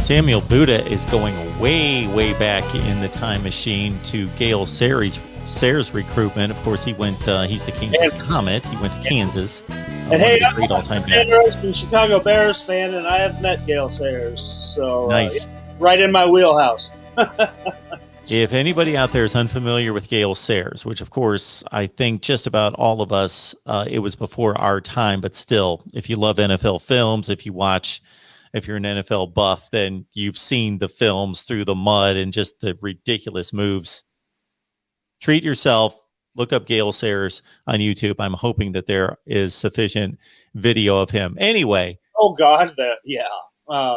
Samuel Buddha is going way, way back in the time machine to Gale Sayers' recruitment. Of course, he's the Kansas Comet. He went to Kansas. And hey, I'm an interesting Chicago Bears fan, and I have met Gale Sayers. So nice. Right in my wheelhouse. If anybody out there is unfamiliar with Gale Sayers, which of course I think just about all of us, it was before our time, but still, if you love NFL films, if you're an NFL buff, then you've seen the films Through the Mud and just the ridiculous moves. Treat yourself. Look up Gale Sayers on YouTube. I'm hoping that there is sufficient video of him. Anyway. Oh, God. Yeah.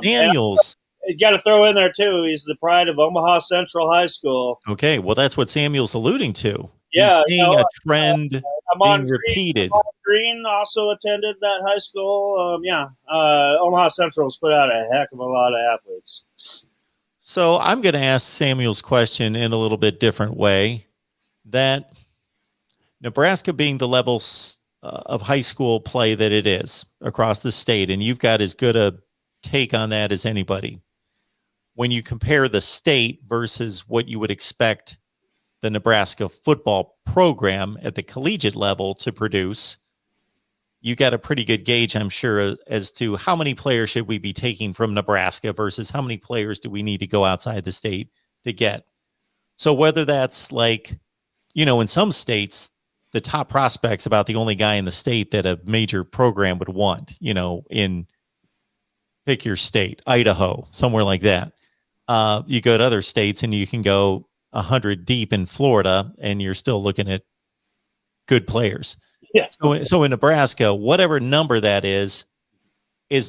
Samuels. You got to throw in there, too. He's the pride of Omaha Central High School. Okay. Well, that's what Samuel's alluding to. Yeah. He's seeing a trend being repeated. Green also attended that high school. Omaha Central's put out a heck of a lot of athletes. So I'm going to ask Samuel's question in a little bit different way. That Nebraska being the levels of high school play that it is across the state, and you've got as good a take on that as anybody. When you compare the state versus what you would expect the Nebraska football program at the collegiate level to produce, you got a pretty good gauge, I'm sure, as to how many players should we be taking from Nebraska versus how many players do we need to go outside the state to get. So whether that's like, in some states, the top prospect's about the only guy in the state that a major program would want, in pick your state, Idaho, somewhere like that. You go to other states and you can go 100 deep in Florida and you're still looking at good players. Yeah. So in Nebraska, whatever number that is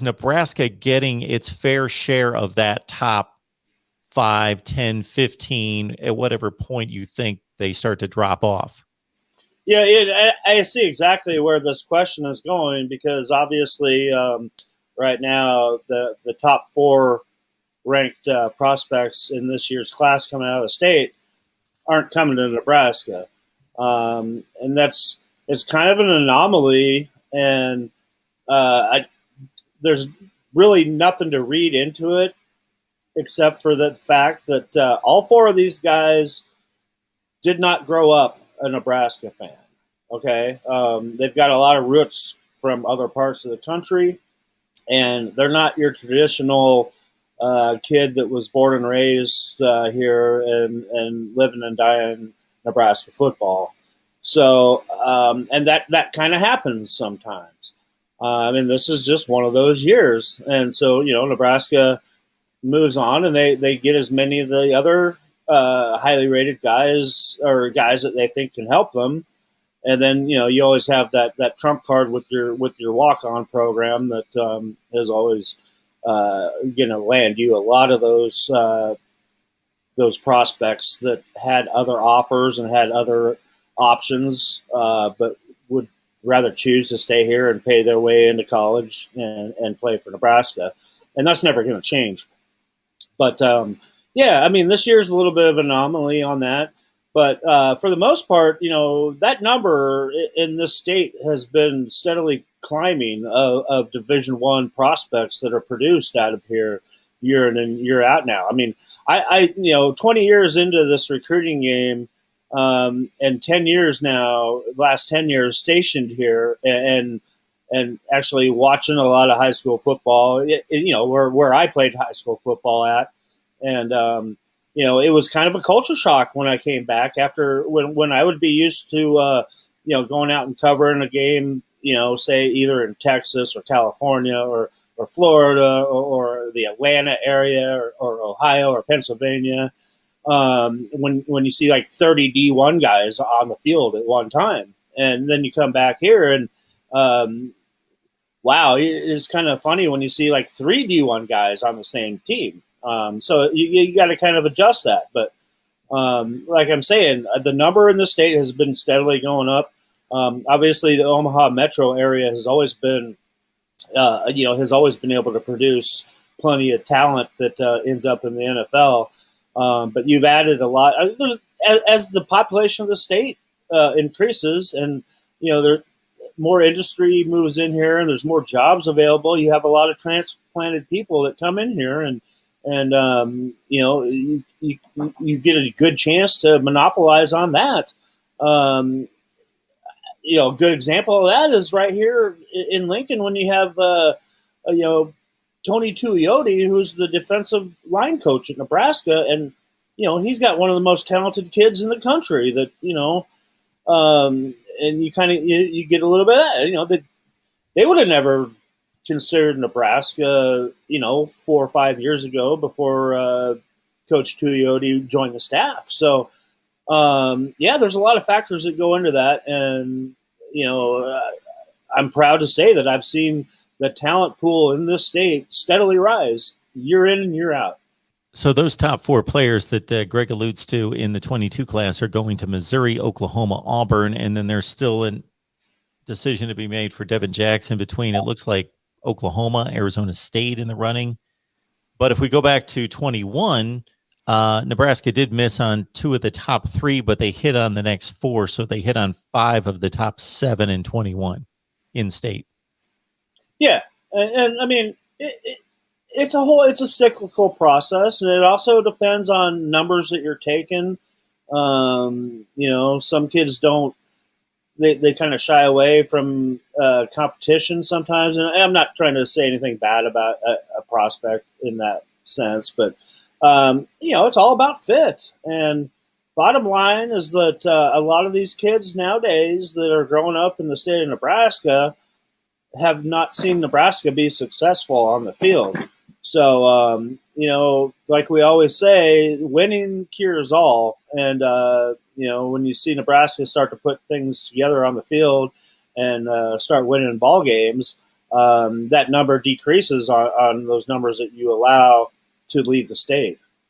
Nebraska getting its fair share of that top 5, 10, 15 at whatever point you think they start to drop off? Yeah, I see exactly where this question is going because obviously right now the top 4 ranked prospects in this year's class coming out of the state aren't coming to Nebraska. And it's kind of an anomaly, and there's really nothing to read into it except for the fact that all 4 of these guys did not grow up a Nebraska fan. Okay. They've got a lot of roots from other parts of the country, and they're not your traditional kid that was born and raised here and living and dying Nebraska football. So, and that kind of happens sometimes. This is just one of those years. And so, Nebraska moves on and they get as many of the other highly rated guys or guys that they think can help them. And then, you always have that trump card with your walk-on program that is always going to land you a lot of those prospects that had other offers and had other options, but would rather choose to stay here and pay their way into college and play for Nebraska. And that's never going to change. But, this year's a little bit of an anomaly on that. But for the most part, that number in this state has been steadily climbing of Division I prospects that are produced out of here year in and year out now. I 20 years into this recruiting game and 10 years now, last 10 years stationed here and actually watching a lot of high school football, where I played high school football at. And, it was kind of a culture shock when I came back after when I would be used to, going out and covering a game, say either in Texas or California or Florida or the Atlanta area or Ohio or Pennsylvania. When you see like 30 D1 guys on the field at one time, and then you come back here and, wow, it's kind of funny when you see like 3 D1 guys on the same team. So you got to kind of adjust that. But like I'm saying, the number in the state has been steadily going up. Obviously, the Omaha metro area has always been, able to produce plenty of talent that ends up in the NFL. But you've added a lot as the population of the state increases, and there more industry moves in here, and there's more jobs available. You have a lot of transplanted people that come in here, and and you get a good chance to monopolize on that. A good example of that is right here in Lincoln when you have Tony Tuioti, who's the defensive line coach at Nebraska, and he's got one of the most talented kids in the country. And you kind of you get a little bit of that. They would have never considered Nebraska, 4 or 5 years ago before Coach Tuioti joined the staff. So, there's a lot of factors that go into that, and I'm proud to say that I've seen the talent pool in this state steadily rise year in and year out. So those top 4 players that Greg alludes to in the 22 class are going to Missouri, Oklahoma, Auburn, and then there's still a decision to be made for Devin Jackson between, it looks like, Oklahoma, Arizona State in the running. But if we go back to 21, Nebraska did miss on 2 of the top 3, but they hit on the next 4. So they hit on 5 of the top 7 in 21 in state. Yeah. And I mean, it's a cyclical process, and it also depends on numbers that you're taking. Some kids don't, they kind of shy away from competition sometimes. And I'm not trying to say anything bad about a prospect in that sense, but it's all about fit. And bottom line is that a lot of these kids nowadays that are growing up in the state of Nebraska have not seen Nebraska be successful on the field. So, like we always say, winning cures all. And, when you see Nebraska start to put things together on the field and start winning ball games, that number decreases on those numbers that you allow to leave the state.